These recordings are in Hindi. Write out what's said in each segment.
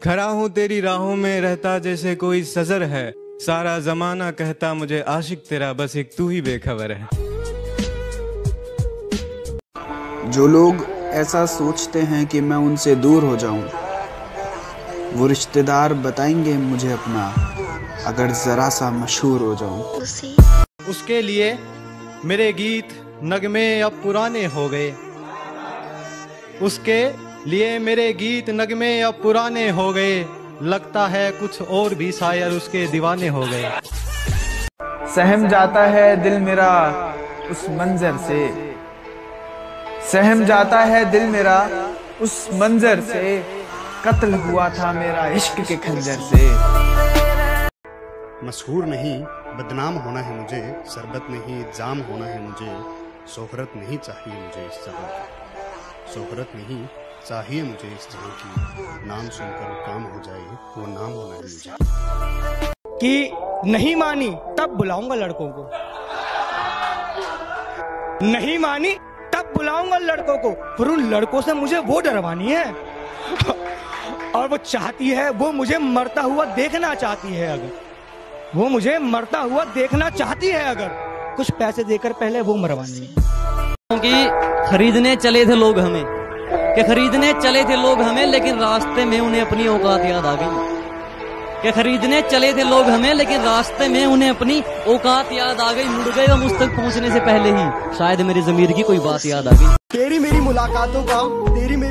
खड़ा हूँ तेरी राहों में रहता जैसे कोई सजर है, सारा जमाना कहता मुझे आशिक तेरा, बस एक तू ही बेखबर है। जो लोग ऐसा सोचते हैं कि मैं उनसे दूर हो जाऊं, वो रिश्तेदार बताएंगे मुझे अपना, अगर जरा सा मशहूर हो जाऊं। उसके लिए मेरे गीत नगमे अब पुराने हो गए, उसके लिए मेरे गीत नगमे अब पुराने हो गए, लगता है कुछ और भी शायर उसके दीवाने हो गए। सहम जाता है दिल मेरा उस मंजर से, सहम जाता है दिल मेरा उस मंजर से, कत्ल हुआ था मेरा इश्क के खंजर से। मशहूर नहीं बदनाम होना है मुझे, शरबत नहीं जाम होना है मुझे, शोहरत नहीं चाहिए मुझे इस जहां की, शोहरत नहीं चाहिए मुझे इस जहां की, नाम सुनकर काम हो जाए वो नाम होना है मुझे। कि नहीं मानी तब बुलाऊंगा लड़कों को, नहीं मानी तब बुलाऊंगा लड़कों को, पर उन लड़कों से मुझे वो डरवानी है और वो चाहती है, वो मुझे मरता हुआ देखना चाहती है, अगर वो मुझे मरता हुआ देखना चाहती है, अगर कुछ पैसे देकर पहले वो मरवानी है। क्योंकि खरीदने चले थे लोग हमें, कि खरीदने चले थे लोग हमें, लेकिन रास्ते में उन्हें अपनी औकात याद आ गई। कि खरीदने चले थे लोग हमें, लेकिन रास्ते में उन्हें अपनी औकात याद आ गई। मुड़ गए वो मुझ तक पहुंचने से पहले ही, शायद मेरी ज़मीर की कोई बात याद आ गई। तेरी मेरी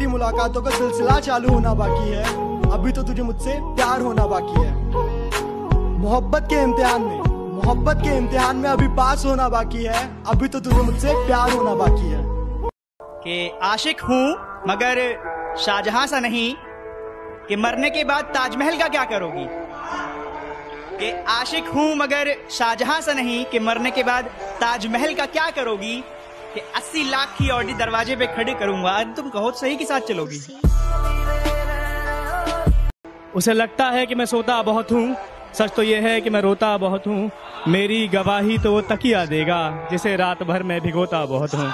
मुलाकातों का सिलसिला चालू होना बाकी है, अभी तो तुझे मुझसे प्यार होना बाकी है। मोहब्बत के इम्तिहान में अभी पास होना बाकी है, अभी तो तुझे मुझसे प्यार होना बाकी है। कि आशिक हूँ मगर शाहजहां सा नहीं, कि मरने के बाद ताजमहल का क्या करोगी। कि आशिक हूँ मगर शाहजहां सा नहीं, कि मरने के बाद ताजमहल का क्या करोगी। कि 80 लाख की ऑडी दरवाजे पे खड़ी करूंगा, तुम कहो तो सही के साथ चलोगी। उसे लगता है कि मैं सोता बहुत हूँ, सच तो ये है कि मैं रोता बहुत हूँ। मेरी गवाही तो वो तकिया देगा, जिसे रात भर मैं भिगोता बहुत हूँ।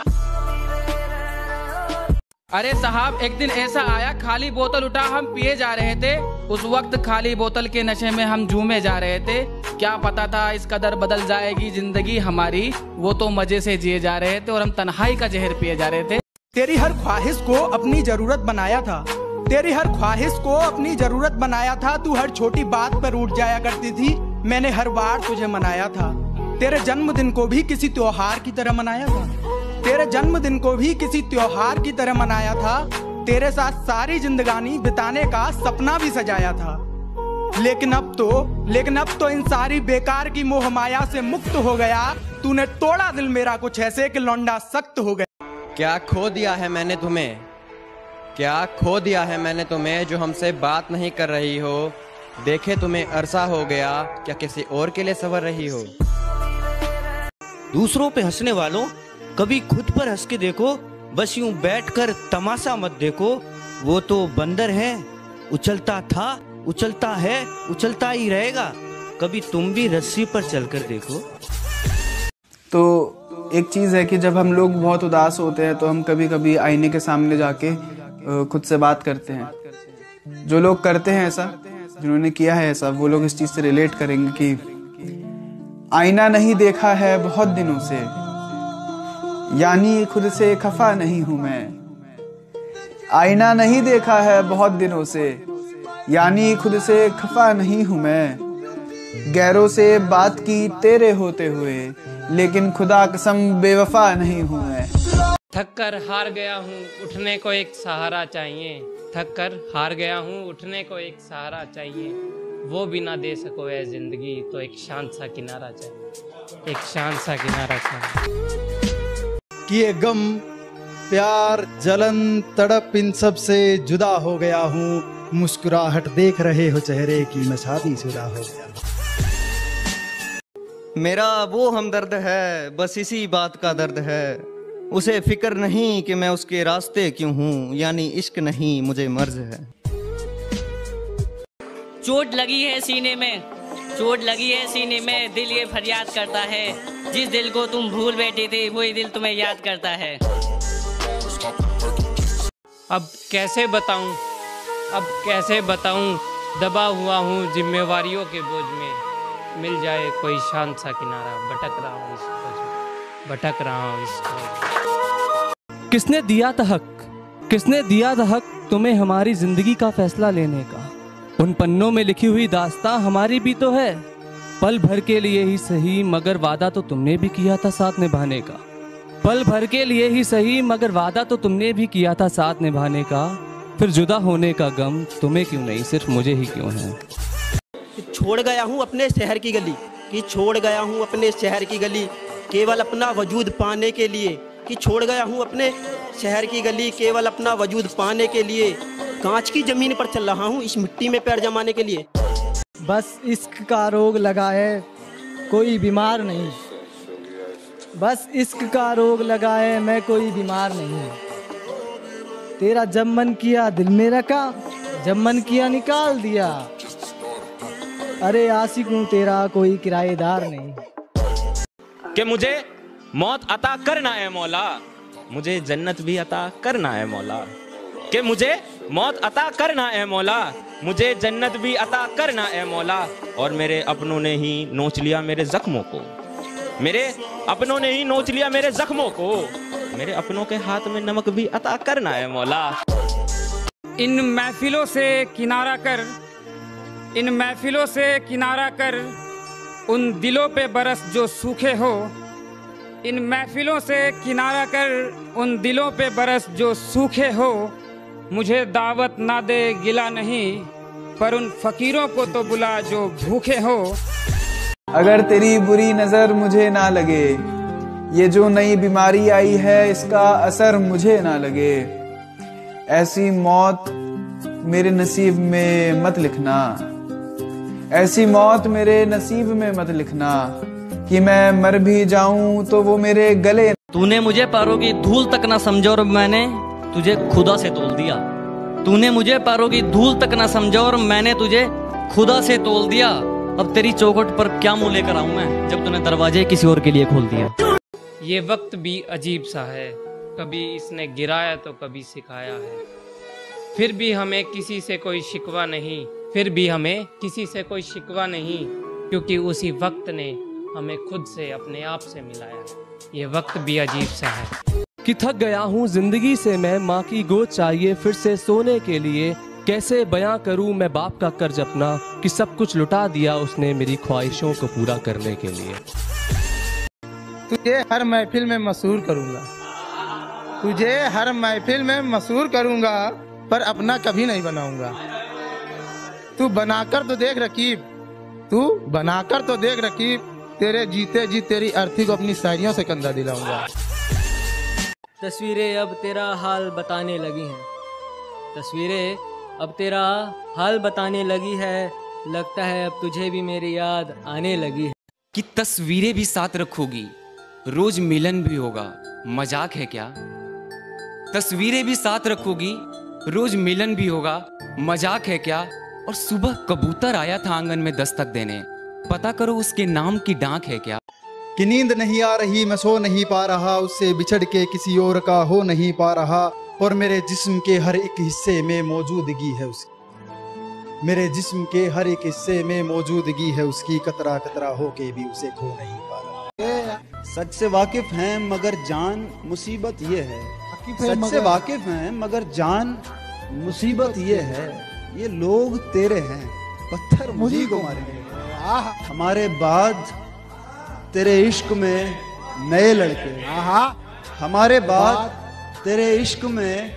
अरे साहब, एक दिन ऐसा आया, खाली बोतल उठा, हम पिए जा रहे थे। उस वक्त खाली बोतल के नशे में हम झूमे जा रहे थे। क्या पता था इस कदर बदल जाएगी जिंदगी हमारी, वो तो मजे से जिए जा रहे थे और हम तन्हाई का जहर पिए जा रहे थे। तेरी हर ख्वाहिश को अपनी जरूरत बनाया था, तेरी हर ख्वाहिश को अपनी जरूरत बनाया था। तू हर छोटी बात पर उठ जाया करती थी, मैंने हर बार तुझे मनाया था। तेरे जन्मदिन को भी किसी त्योहार की तरह मनाया था, तेरे जन्मदिन को भी किसी त्योहार की तरह मनाया था। तेरे साथ सारी जिंदगानी बिताने का सपना भी सजाया था। लेकिन अब तो इन सारी बेकार की मोह माया से मुक्त हो गया। तूने तोड़ा दिल मेरा कुछ ऐसे कि लौंडा सख्त हो गया। क्या खो दिया है मैंने तुम्हें, क्या खो दिया है मैंने तुम्हें, जो हमसे बात नहीं कर रही हो। देखे तुम्हें अरसा हो गया, क्या किसी और के लिए सवर रही हो। दूसरों पे हंसने वालों, कभी खुद पर हंस के देखो। बस यूं बैठकर तमाशा मत देखो। वो तो बंदर है, उछलता था, उछलता है, उछलता ही रहेगा। कभी तुम भी रस्सी पर चलकर देखो। तो एक चीज़ है कि जब हम लोग बहुत उदास होते हैं तो हम कभी कभी आईने के सामने जाके खुद से बात करते हैं। जो लोग करते हैं ऐसा, जिन्होंने किया है ऐसा, वो लोग इस चीज़ से रिलेट करेंगे कि आईना नहीं देखा है बहुत दिनों से, यानी खुद से खफा नहीं हूं मैं। आईना नहीं देखा है बहुत दिनों से, यानी खुद से खफा नहीं हूं मैं। गैरों से बात की तेरे होते हुए, लेकिन खुदा कसम बेवफा नहीं हूं मैं। थक कर हार गया हूँ, उठने को एक सहारा चाहिए। थक कर हार गया हूँ, उठने को एक सहारा चाहिए। वो भी ना दे सको है जिंदगी, तो एक शांत सा किनारा चाहिए, एक शांत सा किनारा चाहिए। कि ये गम, प्यार, जलन, तड़प, इन सब से जुदा हो गया हूँ। मुस्कुराहट देख रहे हो चेहरे की, मैं शादीशुदा हो गया। मेरा वो हमदर्द है, बस इसी बात का दर्द है। उसे फिक्र नहीं कि मैं उसके रास्ते क्यों हूँ, यानी इश्क नहीं मुझे मर्ज है। चोट लगी है सीने में, चोट लगी है सीने में, दिल ये फरियाद करता है। जिस दिल को तुम भूल बैठी थी, वही दिल तुम्हें याद करता है। अब कैसे बताऊं दबा हुआ हूँ जिम्मेवारियों के बोझ में, मिल जाए कोई शांत सा किनारा, भटक रहा हूँ इस खोज में, भटक रहा हूँ इस खोज। किसने दिया था हक, किसने दिया था हक तुम्हें हमारी जिंदगी का फैसला लेने का? उन पन्नों में लिखी हुई दास्तां हमारी भी तो है, पल भर के लिए ही सही मगर वादा तो तुमने भी किया था साथ निभाने का। पल भर के लिए ही सही मगर वादा तो तुमने भी किया था साथ निभाने का। फिर जुदा होने का गम तुम्हें क्यों नहीं, सिर्फ मुझे ही क्यों है? छोड़ गया हूँ अपने शहर की गली, कि छोड़ गया हूँ अपने शहर की गली केवल अपना वजूद पाने के लिए, कि छोड़ गया हूँ अपने शहर की गली केवल अपना वजूद पाने के लिए। कांच की जमीन पर चल रहा हूँ इस मिट्टी में पैर जमाने के लिए। बस इश्क का रोग लगा है कोई बीमार नहीं, बस इश्क का रोग लगा है मैं कोई बीमार नहीं। तेरा जब मन किया दिल में रखा, जब मन किया निकाल दिया। अरे आशिक हूँ तेरा कोई किराएदार नहीं। कि मुझे मौत अता करना है मौला, मुझे जन्नत भी अता करना है मौला। कि मुझे मौत अता करना है मौला, मुझे जन्नत भी अता करना है मौला। और मेरे अपनों ने ही नोच लिया मेरे जख्मों को, मेरे अपनों ने ही नोच लिया मेरे जख्मों को। मेरे अपनों के हाथ में नमक भी अता करना है मौला। इन महफिलों से किनारा कर, इन महफिलों से किनारा कर, उन दिलों पे बरस जो सूखे हो। इन महफिलों से किनारा कर, उन दिलों पे बरस जो सूखे हो। मुझे दावत ना दे गिला नहीं, पर उन फकीरों को तो बुला जो भूखे हो। अगर तेरी बुरी नजर मुझे ना लगे, ये जो नई बीमारी आई है इसका असर मुझे ना लगे। ऐसी मौत मेरे नसीब में मत लिखना, ऐसी मौत मेरे नसीब में मत लिखना, कि मैं मर भी जाऊं तो वो मेरे गले। तूने मुझे पैरों की धूल तक ना समझा और मैंने तुझे खुदा से तोल दिया। तूने मुझे पैरों की धूल तक ना समझा और मैंने तुझे खुदा से तोल दिया। अब तेरी चौखट पर क्या मुंह लेकर आऊं मैं, जब तूने दरवाजे किसी और के लिए खोल दिया। ये वक्त भी अजीब सा है, कभी इसने गिराया तो कभी सिखाया है। फिर भी हमें किसी से कोई शिकवा नहीं, फिर भी हमें किसी से कोई शिकवा नहीं, क्योंकि उसी वक्त ने हमें खुद से अपने आप से मिलाया है। ये वक्त भी अजीब सा है कि थक गया हूँ जिंदगी से मैं, माँ की गोद चाहिए फिर से सोने के लिए। कैसे बयां करूँ मैं बाप का कर्ज अपना, कि सब कुछ लुटा दिया उसने मेरी ख्वाहिशों को पूरा करने के लिए। तुझे हर महफिल में मशहूर करूँगा, तुझे हर महफिल में मशहूर करूँगा, पर अपना कभी नहीं बनाऊंगा। तू बनाकर तो देख रकीब, तू बनाकर तो देख रकीब, तेरे जीते जी तेरी अर्थी को अपनी शायरियों से कंधा दिलाऊंगा। तस्वीरें अब तेरा हाल बताने लगी हैं, तस्वीरें अब तेरा हाल बताने लगी है। लगता है अब तुझे भी मेरी याद आने लगी है। कि तस्वीरें भी साथ रखोगी, रोज मिलन भी होगा, मजाक है क्या? तस्वीरें भी साथ रखोगी, रोज मिलन भी होगा, मजाक है क्या? और सुबह कबूतर आया था आंगन में दस्तक देने, पता करो उसके नाम की डाक है क्या? कि नींद नहीं आ रही मैं सो नहीं पा रहा, उससे बिछड़ के किसी और का हो नहीं पा रहा। और मेरे जिस्म के हर एक हिस्से में मौजूदगी है उसकी, मेरे जिस्म के हर एक हिस्से में मौजूदगी है उसकी। कतरा कतरा होके भी उसे खो नहीं पा रहा। सच से वाकिफ हैं मगर जान मुसीबत ये है, सच से वाकिफ हैं मगर जान मुसीबत ये है। ये लोग तेरे हैं पत्थर मुझी को मारेंगे, हमारे बाद तेरे इश्क में नए लड़के, हमारे बाद तेरे इश्क में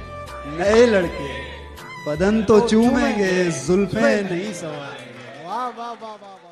नए लड़के, बदन तो चूमेंगे जुल्फे नहीं सवारेंगे। वाह वाह वाह वाह।